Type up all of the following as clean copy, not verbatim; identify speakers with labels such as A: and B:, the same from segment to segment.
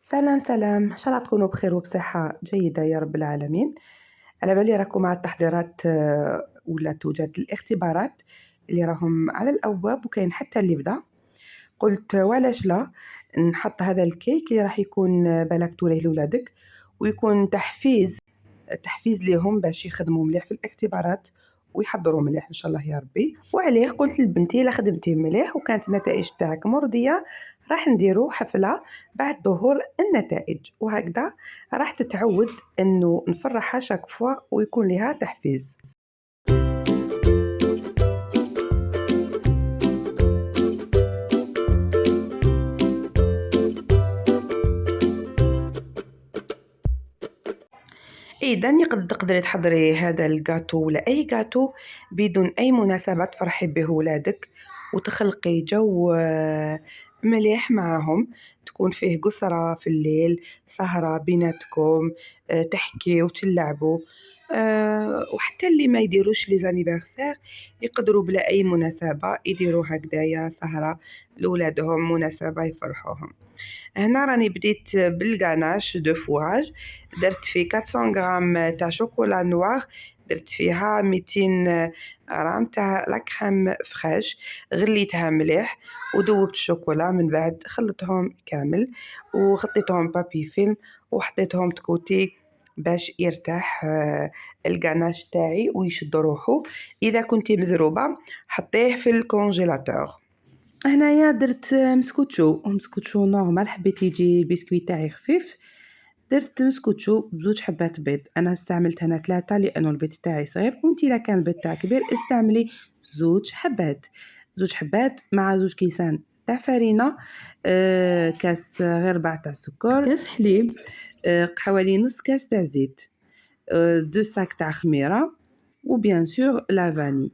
A: سلام سلام، إن شاء الله تكونوا بخير وبصحة جيدة يا رب العالمين. على بالي راكم مع التحضيرات ولا توجد الاختبارات اللي راهم على الأبواب وكاين حتى اللي بدأ. قلت وعلاش لا نحط هذا الكيك اللي راح يكون بالك توريه لولادك ويكون تحفيز ليهم باش يخدموا مليح في الاختبارات ويحضروا مليح ان شاء الله يا ربي. وعليه قلت لبنتي لا خدمتي مليح وكانت النتائج تاعك مرضيه راح نديروا حفله بعد ظهور النتائج، وهكذا راح تتعود انه نفرحها شاك فوا ويكون لها تحفيز. إذا تقدري تحضري هذا الجاتو ولا أي جاتو بدون أي مناسبة تفرحي به ولادك وتخلقي جو مليح معهم، تكون فيه قصرة في الليل، سهرة بيناتكم، تحكيو وتلعبوا. وحتى اللي ما يديروش لي زانيفرسير يقدروا بلا أي مناسبة يديروا هكذايا سهرة لولادهم، مناسبة يفرحوهم. هنا راني بديت بالغاناش دو فواج، درت فيه 400 غرام تاع شوكولا نوار، درت فيها 200 غرام تاع لا كريم فريش، غليتها مليح وذوبت الشوكولا، من بعد خلطتهم كامل وخطيتهم بابي فيلم وحطيتهم تكوتي باش يرتاح الغاناش تاعي ويشد روحو. اذا كنتي مزروبه حطيه في الكونجيلاتور. هنايا درت مسكوتشو نورمال، حبيت يجي البسكويت تاعي خفيف، درت مسكوتشو بزوج حبات بيض. انا استعملت هنا 3 لانه البيض تاعي صغير، وانتي الا كان البيض تاعك كبير استعملي زوج حبات مع زوج كيسان تاع فرينه، كاس غير ربع تاع سكر، كاس حليب، حوالي نص كاس تاع زيت، دو ساك تاع خميره، وبيان سور لا فاني.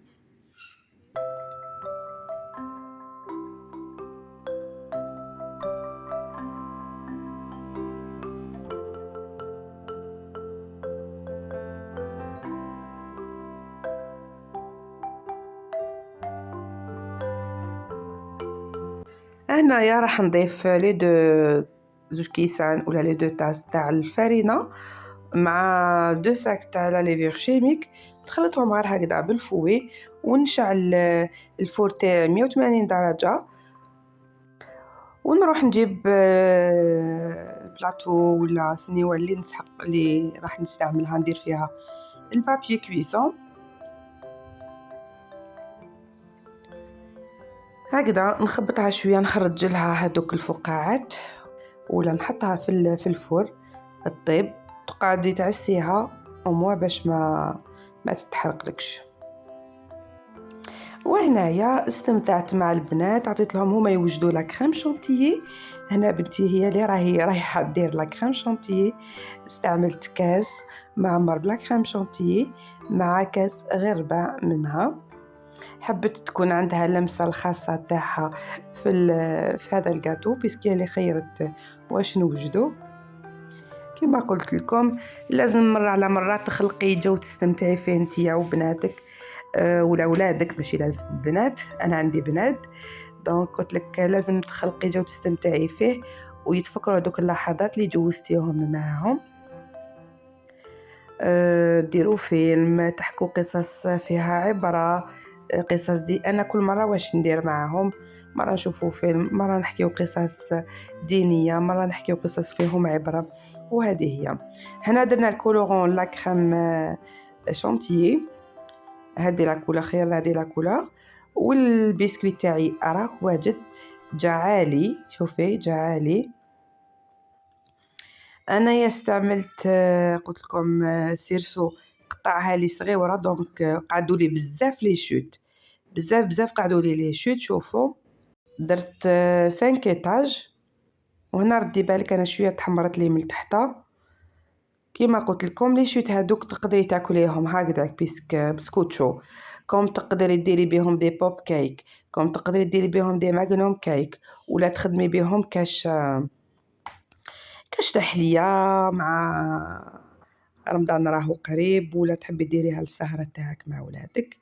A: هنايا راح نضيف لي دو زوج كيسان ولا لي دو تاس تاع الفرينه مع دو ساك تاع لا ليفير شيميك، تخلطهم غير هكذا بالفوي، ونشعل الفور تاعي 180 درجه، ونروح نجيب بلاطو ولا صنيوه اللي راح نستعملها ندير فيها البابي كويسون. هكذا نخبطها شويه، نخرج لها هذوك الفقاعات ولا نحطها في الفور الطيب، تقعدي تعسيها وموا باش ما تتحرقلكش. وهنايا استمتعت مع البنات، عطيت لهم هما يوجدوا لا كريم شونتيي. هنا بنتي هي اللي رايحه دير لا كريم شونتيي، استعملت كاس معمر بلا كريم شونتيي مع كاس غير ربع منها، حبت تكون عندها اللمسه الخاصه تاعها في هذا الجاتو بيسكي اللي خيرت واش نوجدو. كما قلت لكم لازم مرة على مرة تخلقي جو تستمتعي فيه انتيا وبناتك، ولا ولادك، ماشي لازم بنات، انا عندي بنات دونك قلت لك لازم تخلقي جو تستمتعي فيه ويتفكروا دوك اللحظات اللي جوزتيهم معاهم. ديروا فيلم، تحكوا قصص فيها عبرة، قصص دي انا كل مرة واش ندير معاهم، مرة نشوفوا فيلم، مرة نحكيو قصص دينية، مرة نحكيو قصص فيهم عبرة. وهذه هي. هنا درنا الكولورون لا كريم شونتيي، هذه لا كولور خير، هذه لا كولور. والبسكويت تاعي راه واجد جا عالي، شوفي جا عالي. انا استعملت قلت لكم سيرسو قطعها لي صغيره، دونك قعدوا لي بزاف لي شوت، بزاف قعدوا لي شوت. شوفوا درت 5 ايطاج، وهنا ردي بالك انا شويه تحمرت لي من تحت. كيما قلت لكم لي شوت هذوك تقدري تاكليهم هكذا بسكوتشو، كوم تقدري ديري بهم دي بوب كيك، كوم تقدري ديري بهم دي ماغنوم كيك، ولا تخدمي بهم كاش تحليه مع رمضان راهو قريب، ولا تحبي ديريها للسهرة تاعك مع ولادك.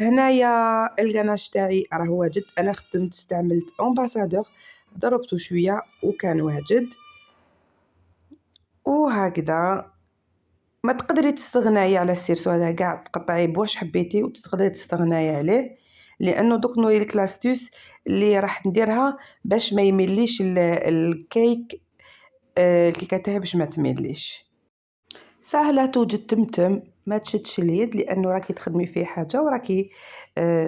A: هنايا الغناش تاعي راه واجد، انا استعملت امباسادور، ضربته شويه وكان واجد. وهكذا ما تقدري تستغناي على السيرسو هذا كاع، تقطعيه بواش حبيتي وتقدري تستغناي عليه، لانه دوك نوريلك لاستوس اللي راح نديرها باش ما يمليش الكيك. الكيكه تاعي باش ما تمليش سهله، توجد تمتم، ما تشدش اليد لانه راكي تخدمي فيه حاجه وراكي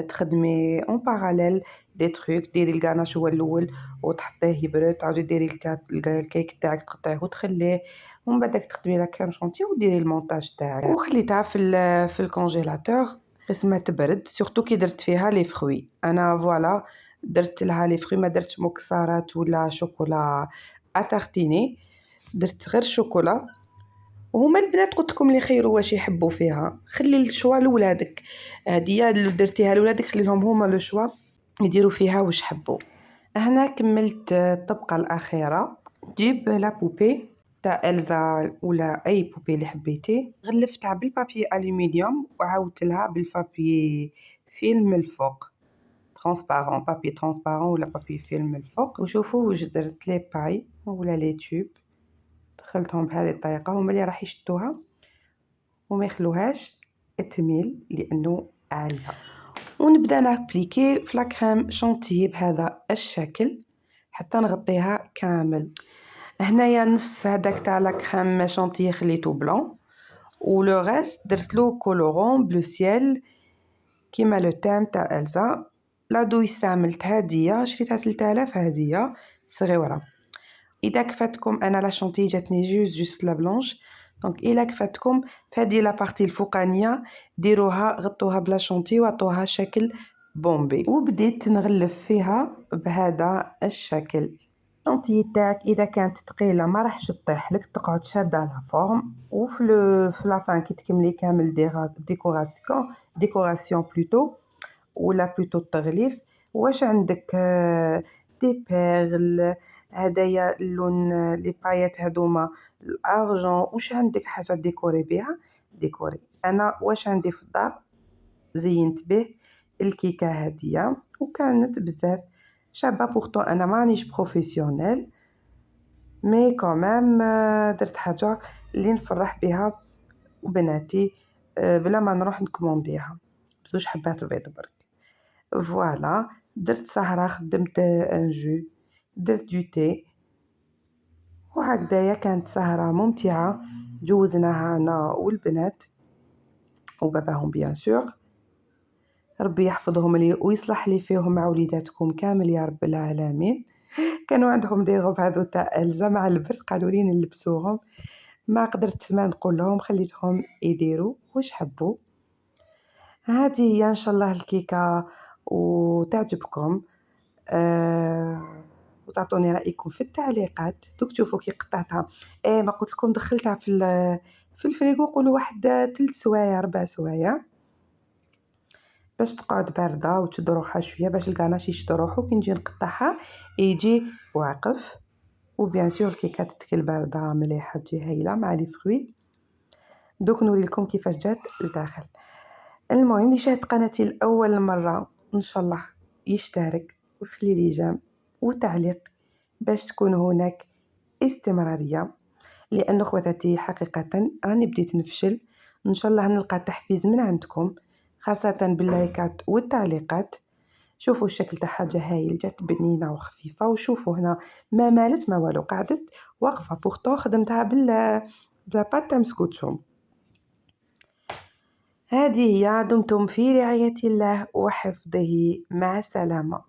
A: تخدمي اون باراليل دي تروك. ديري الكاناش هو الاول وتحطيه يبرد، تعاودي ديري الكيك تاعك تقطعيه وتخليه، ومن بعد تخدمي لا كريم شونتي وديري المونتاج تاعك وخليتها في الكونجيلاتور قسمه تبرد. سورتو كي درت فيها لي فروي، انا فوالا درت لها لي فروي، ما درتش مكسرات ولا شوكولا اتارتيني، درت غير شوكولا. وهما البنات قلت لكم اللي خيروا واش يحبوا فيها، خلي الشوا لولادك، هديه اللي درتيها لولادك خلي لهم هما لو شوا يديروا فيها واش حبوا. هنا كملت الطبقه الاخيره. جيب لا بوبي تاع إلزا ولا اي بوبي اللي حبيتي، غلفتها بالبابي الومنيوم وعاودت لها بالبابي فيلم الفوق ترانسبارون، بابي ترانسبارون ولا بابي فيلم الفوق. وشوفوا واش درت لي باي ولا لي توب، دخلتهم بهذه الطريقه، هما اللي راح يشدوها وما يخلوهاش تميل لانه عاليه. ونبدا نابليكي في لاكريم شونتيي بهذا الشكل حتى نغطيها كامل. هنايا نص هذاك تاع لاكريم شونتيي خليته بلون، ولو ريست درت له كولورون بلو سيل كيما لو تام تاع إلزا. لادو استعملت هديه شريتها 3000 هديه صغيره. اذا كفاتكم انا لا شونتي جاتني جوست لا بلونش، دونك الا كفاتكم فهادي لا بارتي الفوقانيه ديروها غطوها بلا شونتي وعطوها شكل بومبي. وبديت نغلف فيها بهذا الشكل. الشونتي تاعك اذا كانت ثقيله ما راحش تطيح لك، تقعد شاده لا فورم. وفي في لافان كي تكملي كامل ديكوراسيون بلوتو ولا بلوتو التغليف، واش عندك دي بيرل هدايا اللون لي بايات هذوما الارجون، واش عندك حاجه ديكوري بها ديكوري. انا واش عندي في الدار زينت به الكيكه هديه وكانت بزاف شابه. بورتو انا مانيش بروفيسيونيل مي كومام درت حاجه اللي نفرح بها وبناتي بلا ما نروح نكومونديها بزوج حبات بيض برك. فوالا درت سهرة، خدمت ان جو، درت دو تي، وهكذايا كانت سهرة ممتعة جوزناها أنا والبنات وباباهم بيان سور. ربي يحفظهم لي ويصلح لي فيهم مع وليداتكم كامل يا رب العالمين. كانوا عندهم دي غوب هذو تاع إلزا مع البرد، قالوا لي نلبسوهم، ما قدرت ما نقول لهم، خليتهم يديروا واش حبوا. هذه هي ان شاء الله الكيكه وتعجبكم. وتعطوني رايكم في التعليقات. دوك تشوفوا كي قطعتها، ما قلت لكم دخلتها في الفريغو قولوا واحد 3 سوايع 4 سوايع باش تقعد بارده وتشد روحها شويه باش الكاناش يشد روحو كي نجي نقطعها يجي واقف. وبيان سور الكيكه تتكل بارده مليحه تجي هايله مع لي فروي. دوك نوري لكم كيفاش جات لداخل. المهم اللي شاهد قناتي لأول مرة إن شاء الله يشترك ويخلي لي جيم وتعليق باش تكون هناك استمرارية، لأن خواتاتي حقيقة راني بديت نفشل. إن شاء الله نلقى تحفيز من عندكم خاصة باللايكات والتعليقات. شوفوا الشكل تاع حاجة هايل، جات بنينة وخفيفة. وشوفوا هنا ما مالت ما والو، قعدت واقفة بورتو خدمتها بلا بات تاع مسكوتشوم. هذه هي، دمتم في رعاية الله وحفظه، مع السلامة.